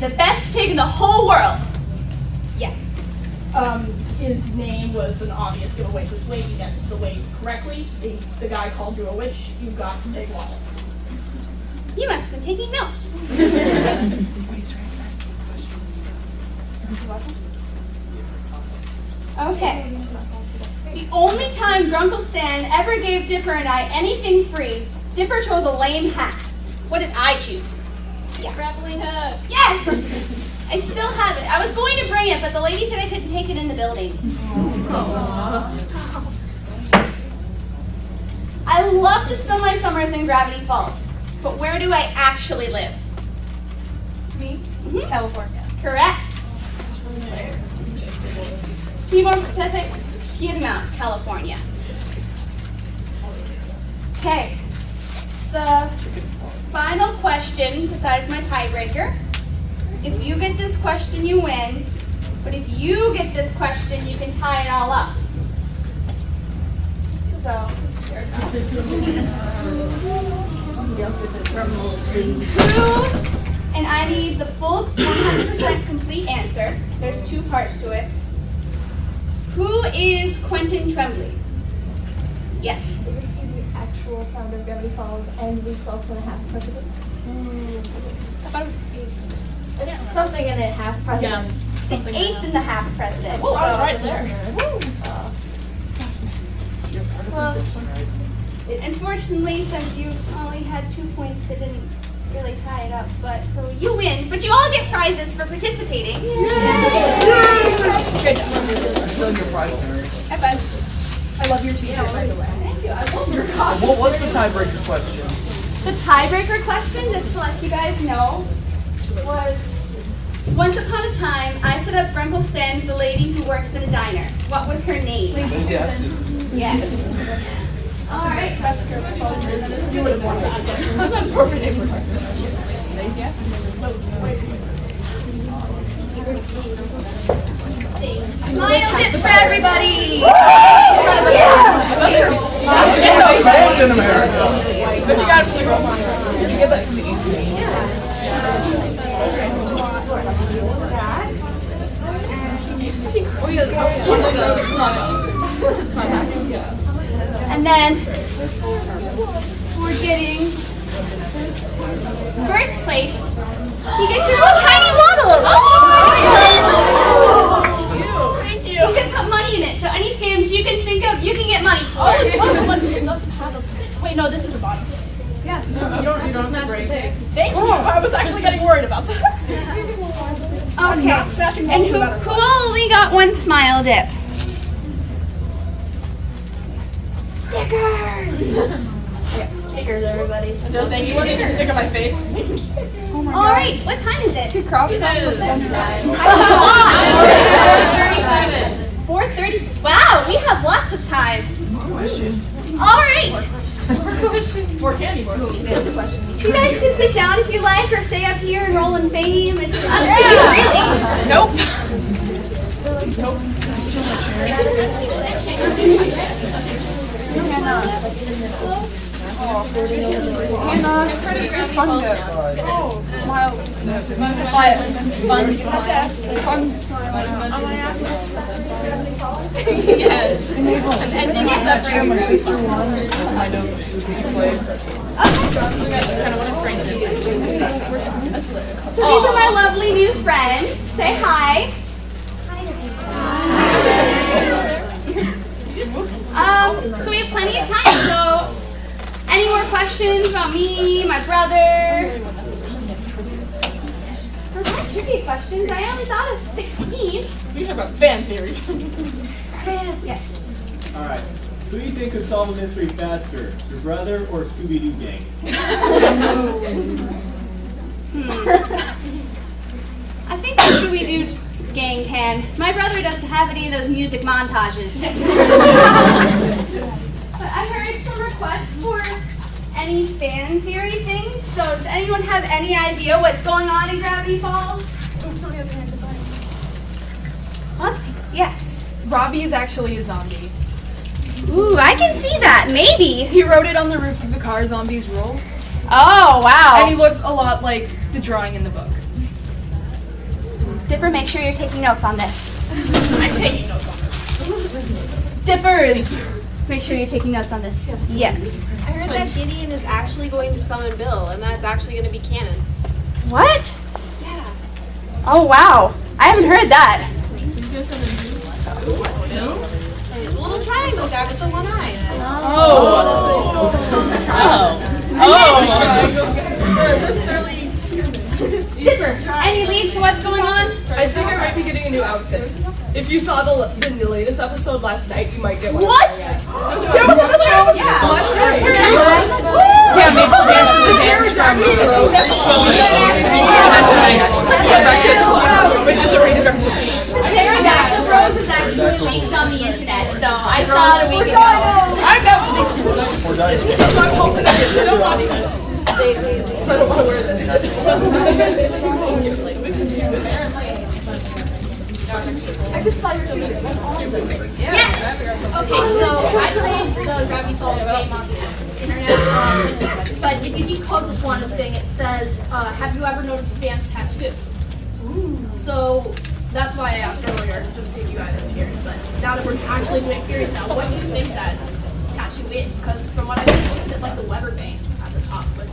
and the best pig in the whole world. Yes. His name was an obvious giveaway to his weight. You guessed the weight correctly. The guy called you a witch. You got to take walls. You must have been taking notes. Okay. The only time Grunkle Stan ever gave Dipper and I anything free, Dipper chose a lame hat. What did I choose? Yeah. Grappling hook. Yes! I still have it. I was going to bring it, but the lady said I couldn't take it in the building. I love to spend my summers in Gravity Falls, but where do I actually live? Me? California. Correct. To be more specific, Piedmont, California. Okay. The final question, besides my tiebreaker. If you get this question, you win. But if you get this question, you can tie it all up. So, here it goes. And I need the full 100% complete answer. There's two parts to it. Who is Quentin Tremblay? Yes. Is he the actual founder of Gravity Falls and the 12.5 president? I thought it was 8. It's something and a half president. Yeah. The eighth and a half president. Oh, I was right there. Well, unfortunately, since you only had 2 points, it didn't really tie it up. But so you win, but you all get prizes for participating. Good job. I'm still your prize, Mary. Hi, bud. I love your t-shirt, by the way. Thank you. I love your coffee. What was the tiebreaker question? The tiebreaker question, just to let you guys know, was once upon a time, I set up Grunkle Stan, the lady who works in a diner. What was her name? Yes. Yes. All right. You would have won that. That's an appropriate name for her. Smile dip for everybody. Both in America. But you got it from the girl. Did you get that from the And then we're getting first place. You get your own tiny model. Thank you. You can put money in it, so any scams you can think of, you can get money for. Oh, it's one of the ones you doesn't have a... Wait, no, this is the bottom. Yeah. You don't have to break. Thank you. I was actually getting worried about that. Okay. And who only got one smile dip? Stickers! Stickers, everybody. Joe, thank you. You can stick on my face. Alright, what time is it? 4:30. Wow, we have lots of time. Questions? Alright. More candy bars. You guys can sit down if you like or stay up here and roll in fame. It's up to you, really. Nope. Smile. Fun smile. Yes. An ending is separating. My sister won. I know she played. So these are my lovely new friends. Say hi. So we have plenty of time. So any more questions about me, my brother? For my trivia questions, I only thought of 16. We talk about fan theories. Yes. All right. Who do you think could solve a mystery faster, your brother or Scooby-Doo gang? I think the Scooby-Doo gang can. My brother doesn't have any of those music montages. But I heard some requests for any fan theory things. So does anyone have any idea what's going on in Gravity Falls? Lots of people, yes. Robbie is actually a zombie. Ooh, I can see that, maybe. He wrote it on the roof of the car Zombies Rule. Oh, wow. And he looks a lot like the drawing in the book. Dipper, make sure you're taking notes on this. I'm taking notes on this. Dippers, make sure you're taking notes on this. Yes. I heard that Gideon is actually going to summon Bill, and that's actually going to be canon. What? Yeah. Oh, wow. I haven't heard that. The little triangle guy with the one eye. Dipper, any leads to what's going on? I think I might be getting a new outfit. If you saw the latest episode last night, you might get one. What? There was another episode last night. Yeah, Maple dances a dance from which is a rated representation. Pterodactyl Rose is actually leaked on the internet, so I saw it a week ago. I know. So I'm hoping that they don't watch this. So I don't want to wear this. I just saw your t-shirt. That's awesome. Yes. Okay, so I played the Gravity Falls game on the internet, but if you decode this one thing, it says, have you ever noticed Stan's tattoo? So that's why I asked earlier, just to see if you had any theories, but now that we're actually doing theories now, what do you think that tattoo is? Because from what I've seen, it's a bit like the Weber vein at the top. Like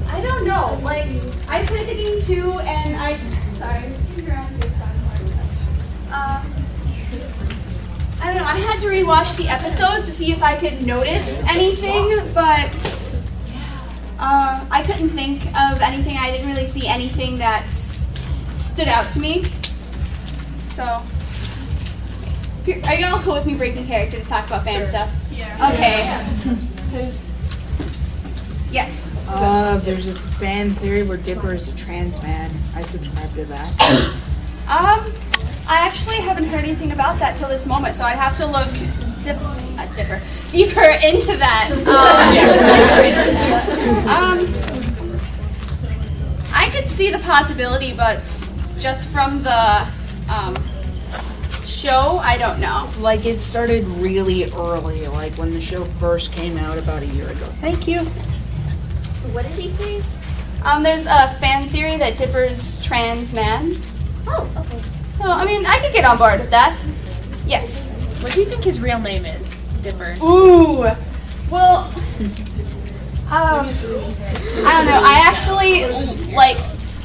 I don't know. Like, I played the game too, and I don't know. I had to rewatch the episodes to see if I could notice anything, but I couldn't think of anything. I didn't really see anything that stood out to me. So, are you all cool with me breaking character to talk about fan stuff? Yeah. Okay. Yes. There's a fan theory where Dipper is a trans man. I subscribe to that. I actually haven't heard anything about that till this moment, so I'd have to look deeper into that. I could see the possibility, but just from the show, I don't know. Like, it started really early, like when the show first came out about a year ago. Thank you. So what did he say? There's a fan theory that Dipper's trans man. Oh, okay. So, I mean, I could get on board with that. Yes. What do you think his real name is, Dipper? Ooh. Well, I don't know. I actually,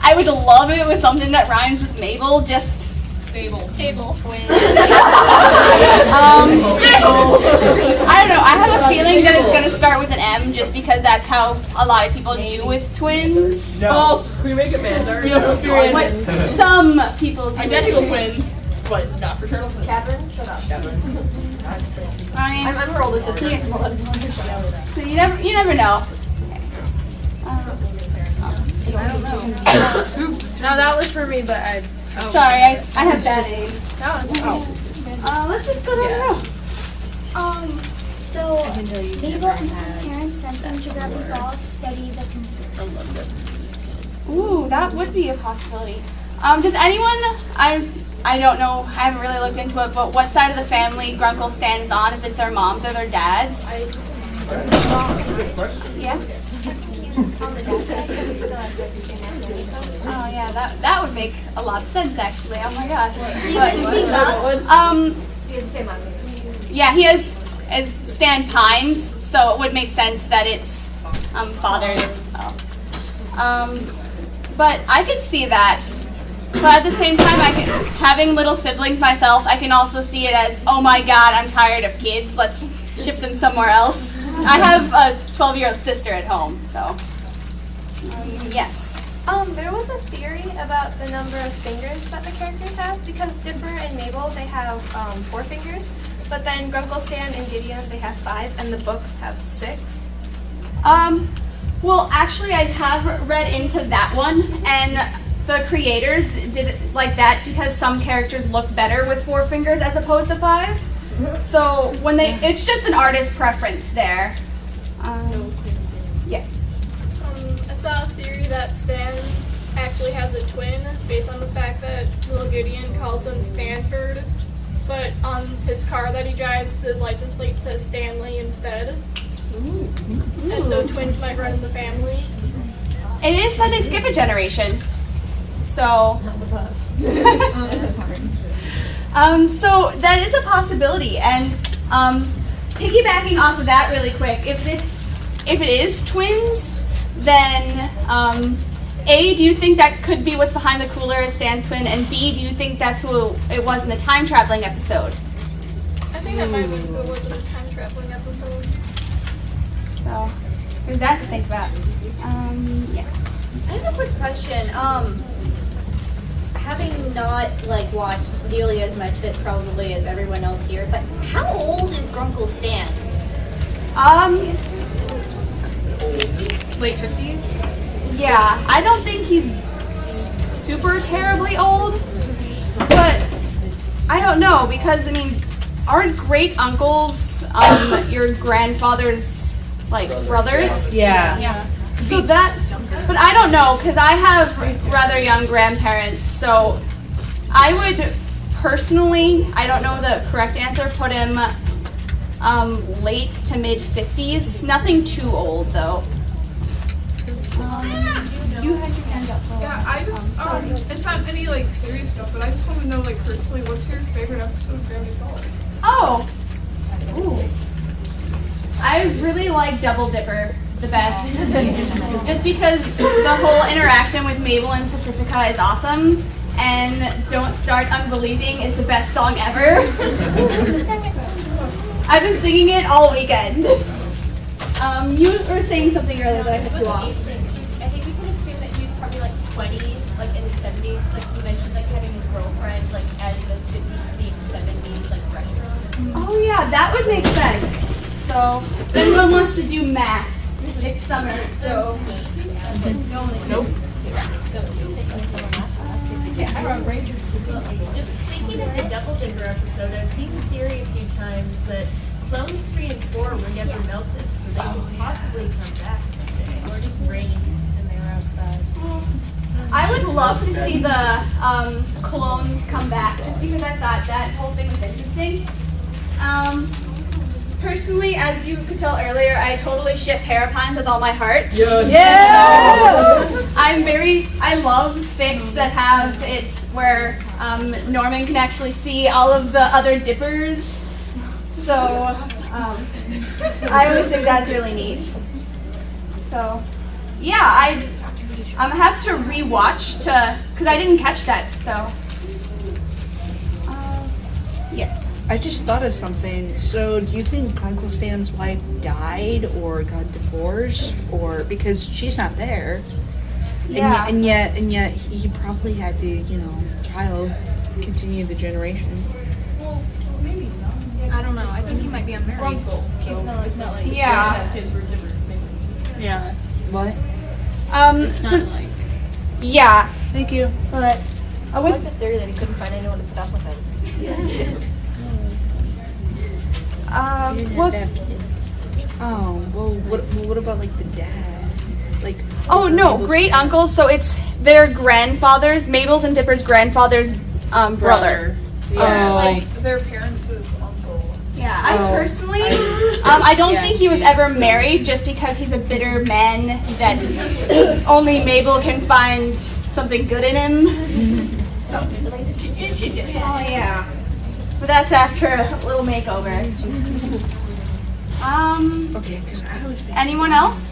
I would love if it was something that rhymes with Mabel, just... Table. I don't know. I have a feeling that it's going to start with an M just because that's how a lot of people do with twins. False. Can we make it Mandar? What some people do. Identical twins, but not fraternal twins. Catherine, shut up. I mean, I'm her older sister. so you never know. I don't know. No, that was for me, but I... Sorry, I have bad aim. That was... Let's just go down the road. So Mabel and his parents sent them to Gravity Falls to study the conspiracy. Ooh, that would be a possibility. Does anyone, I don't know, I haven't really looked into it, but what side of the family Grunkle Stan is on, if it's their moms or their dads? That's a good question. Yeah? He's on the dad's side because he still has like the same nationality stuff. Oh yeah, that would make a lot of sense actually. Oh my gosh. You can speak up. He has the same last name. Yeah, he has Stan Pines, so it would make sense that it's father's. So. But I could see that. But at the same time, having little siblings myself, I can also see it as, oh my god, I'm tired of kids. Let's ship them somewhere else. I have a 12-year-old sister at home, so yes. There was a theory about the number of fingers that the characters have, because Dipper and Mabel, they have 4 fingers, but then Grunkle Stan and Gideon, they have 5, and the books have 6. Well, actually, I have read into that one, and the creators did it like that because some characters look better with 4 fingers as opposed to 5. So when it's just an artist preference there. Yes. I saw a theory that Stan actually has a twin based on the fact that little Gideon calls him Stanford, but on his car that he drives, the license plate says Stanley instead. And so twins might run in the family. it is that they skip a generation. So, so that is a possibility. And piggybacking off of that really quick, if it is twins, then A, do you think that could be what's behind the cooler as Stan's twin? And B, do you think that's who it was in the time traveling episode? I think that might be if it wasn't a time traveling episode. So there's that to think about. Yeah. I have a quick question. Having not like watched nearly as much of it probably as everyone else here, but how old is Grunkle Stan? Late 50s? Yeah, I don't think he's super terribly old, but I don't know because I mean, aren't great uncles your grandfather's like brothers? Yeah. So that, but I don't know because I have rather young grandparents, so I would personally, I don't know the correct answer, put him late to mid 50s. Nothing too old though. You had your hand up. Yeah, I just, it's not any like theory stuff, but I just want to know like personally, what's your favorite episode of Gravity Falls? Oh. Ooh. I really like Double Dipper the best. Just because the whole interaction with Mabel and Pacifica is awesome. And Don't Start Unbelieving is the best song ever. I've been singing it all weekend. You were saying something earlier that I cut you off. I think we can assume that he was probably like 20, like in the 70s. Like you mentioned, like having his girlfriend like at the 50s themed 70s like restaurant. Oh yeah, that would make sense. So if anyone wants to do math, it's summer, so. Nope. Just thinking of the Double Dipper episode, I've seen the theory a few times that clones 3 and 4 were never melted, so they could possibly come back someday, or just rain and they were outside. I would love to see the clones come back, just because I thought that whole thing was interesting. Personally, as you could tell earlier, I totally ship Parapines with all my heart. Yes. So I love fics that have it where Norman can actually see all of the other dippers. So I always think that's really neat. So yeah, I have to rewatch because I didn't catch that. So yes. I just thought of something. So, do you think Uncle Stan's wife died or got divorced, or because she's not there? Yeah. And yet, he probably had to, child continue the generation. Well, maybe not. I don't know. I think he might be unmarried. He's not like Yeah. kids were different. Yeah. What? So yeah. Thank you. But I like the theory that he couldn't find anyone to put up with him. Well, Oh, well, what about like the dad? Like. oh no, Mabel's great dad? uncle. So it's their grandfather's, Mabel's and Dipper's grandfather's brother. So like their parents' uncle. Yeah, I personally, I don't think he was ever married just because he's a bitter man that only Mabel can find something good in him. Oh yeah. But that's after a little makeover. Okay, because I was. Anyone else?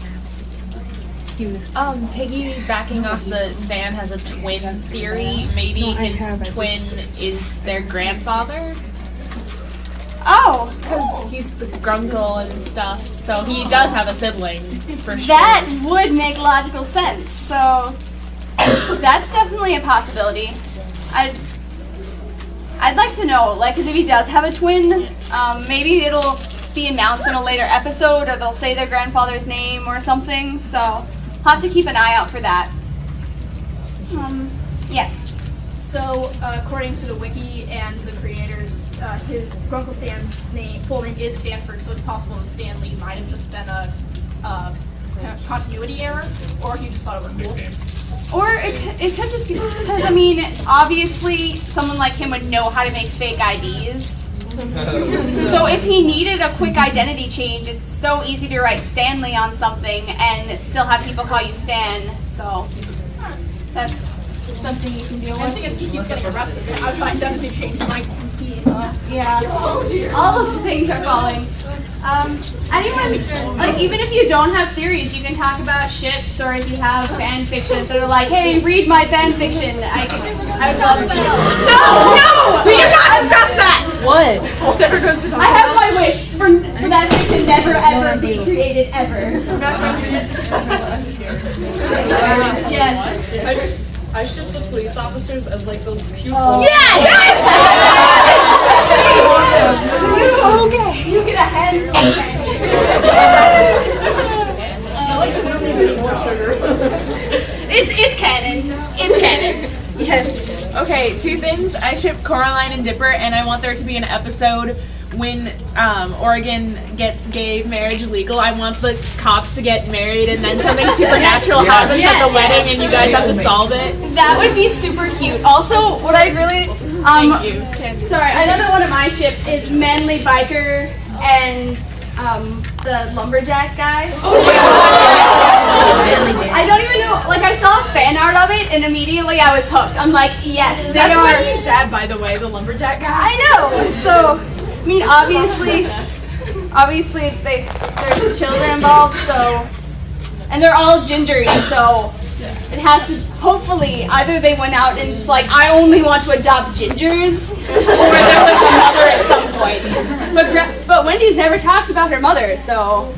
Piggybacking off the Stan has a twin theory. Maybe No, I his have, I just- twin is their grandfather. Oh, Because he's the grunkle and stuff. So he does have a sibling, for sure. that would make logical sense. So that's definitely a possibility. I'd like to know, like, because if he does have a twin, maybe it'll be announced in a later episode, or they'll say their grandfather's name or something. So I'll have to keep an eye out for that. Yes. So, according to the wiki and the creators, his Grunkle Stan's full name is Stanford, so it's possible that Stan Lee might have just been a continuity error, or he just thought it was cool. Or it could just be because, I mean, obviously someone like him would know how to make fake IDs. So if he needed a quick identity change, it's so easy to write Stanley on something and still have people call you Stan. So that's something you can deal I with. think he keeps getting arrested. I find out if he changed my Yeah, all of the things are falling. Anyone, like even if you don't have theories, you can talk about ships, or if you have fan fictions that are like, hey, read my fan fiction. I would love to. No, we do not discuss that. What? Never goes to talk I have my wish for that fiction never ever be created ever. Yes. I ship the police officers as like those pupils. Yes! Okay. You get a head. It's canon. It's canon. Yes. Okay, two things. I ship Coraline and Dipper, and I want there to be an episode when Oregon gets gay marriage legal. I want the cops to get married, and then something supernatural happens at the wedding, and you guys have to solve it. That would be super cute. Also, what I really Thank you. Sorry, another one of my ships is Manly Biker and the lumberjack guy. I don't even know. Like I saw fan art of it, and immediately I was hooked. I'm like, yes, they That's are. Wendy's dad, by the way, the lumberjack guy. I know. So, I mean, obviously, there's children involved. So, and they're all gingery. So, it has to. Hopefully, either they went out and just like, I only want to adopt gingers, or there was a mother at some point. But Wendy's never talked about her mother. So,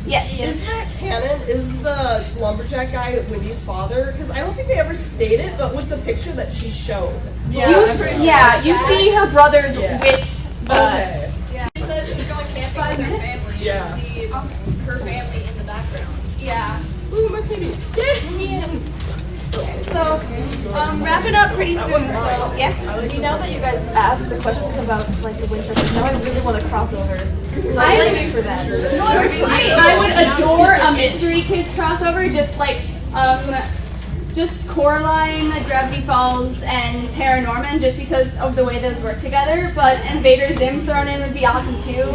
yes. Is that canon? Is the lumberjack guy Wendy's father? Because I don't think they ever stated, but with the picture that she showed. You see her brothers with the. Okay. Yeah. She said she's going camping with her family. Yeah. You see her family in the background. Yeah. Ooh, my kitty. So, wrapping up pretty soon. So, yes. See, now that you guys asked the questions about like the winter, now I really want to cross over. So I blame you for that. I would adore a Mystery Kids crossover, just like just Coraline, Gravity Falls, and Paranorman, just because of the way those work together. But Invader Zim thrown in would be awesome too.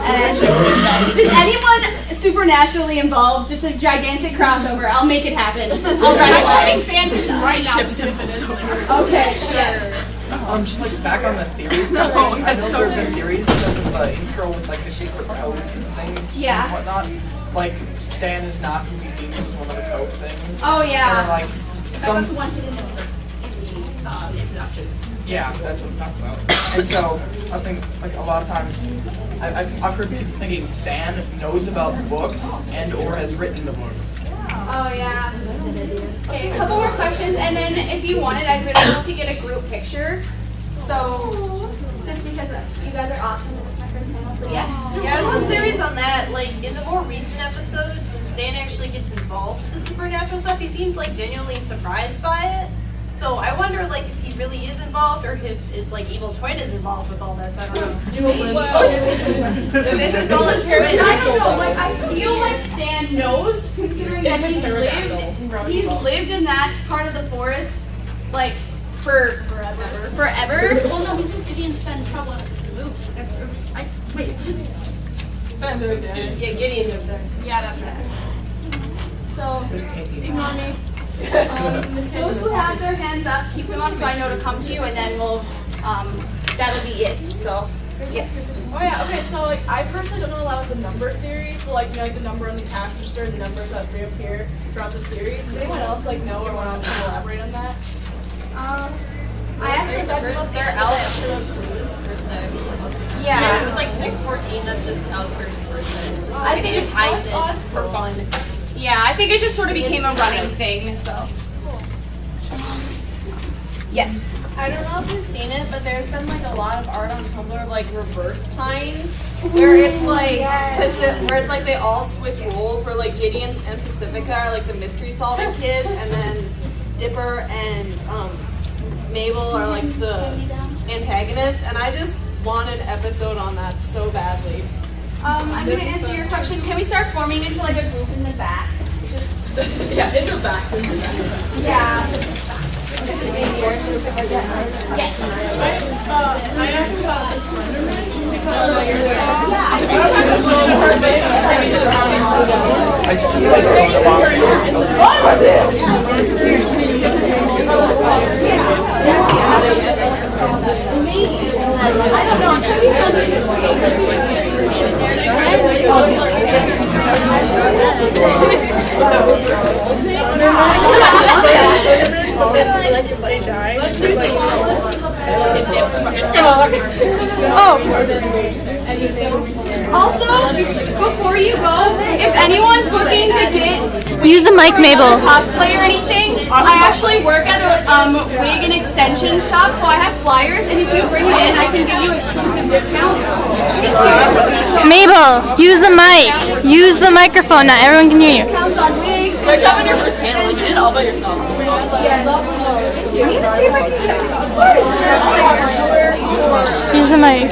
And just anyone supernaturally involved, just a gigantic crossover. I'll make it happen. I'll run I'm having away. fans right now. Okay. Yes. Just like back on the theories. I know there have been theories because of the intro with like the secret codes and things Yeah. and whatnot. Like Stan is not who he seems as one of the code things. Oh, yeah. And like That's the one hidden in the introduction. yeah, that's what I'm talking about. And so I was thinking like a lot of times I've heard people thinking Stan knows about the books and or has written the books. Oh yeah. Okay, a couple more questions, and then if you wanted, I'd really love to get a group picture. So, just because you guys are awesome, this is my first panel, so yeah. Yeah, I have some theories on that. Like, in the more recent episodes, when Stan actually gets involved with the supernatural stuff, he seems like genuinely surprised by it. So I wonder, like, if he really is involved, or if his like evil twin is involved with all this. I don't know. If it's all his hair, I don't know. Like I feel like Stan knows, considering that he's lived in that part of the forest, like forever. Well, no, because Gideon's been in trouble ever since the movie. Wait. Yeah, Gideon lived there. Yeah, that's right. So, Ignore me. those who have their hands up, keep them up so I know to come to you, and then we'll, that'll be it. So, yes. Oh yeah, okay, so like I personally don't know a lot of the number theories, but like you know like the number on the cash register, the numbers that reappear throughout the series. Does anyone else like know or want to elaborate on that? I actually thought They're Alex birthday. Yeah. It was like 6/14. That's just Alex's birthday. I think he just hides it for fun. Yeah, I think it just sort of became a running thing, so. Yes. I don't know if you've seen it, but there's been like a lot of art on Tumblr of like reverse pines, where it's like where it's like they all switch roles, where like Gideon and Pacifica are like the mystery solving kids, and then Dipper and Mabel are like the antagonists. And I just want an episode on that so badly. I'm going to answer your question. Can we start forming into like a group in the back? Yeah, in the back. Yeah. I actually thought this I just like Also, before you go, if anyone's looking to get Use the mic, Mabel. cosplay or anything, I actually work at a wig and extension shop, so I have flyers, and if you bring it in, I can give you exclusive discounts. Mabel, use the mic. Use the microphone. Not everyone can hear you. Discounts on wigs. Start having your first panel. You did it all by yourself. Use the mic.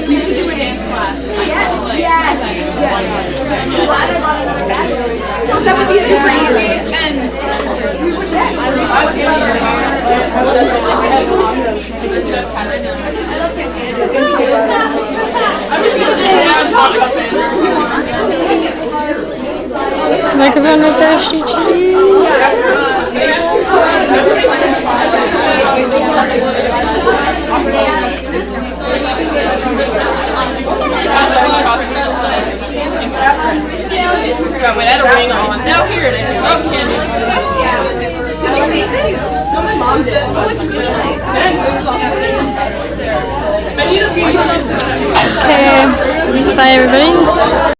We should do a dance class. Yes. That would be super easy, and we would Microphone right there, she cheese.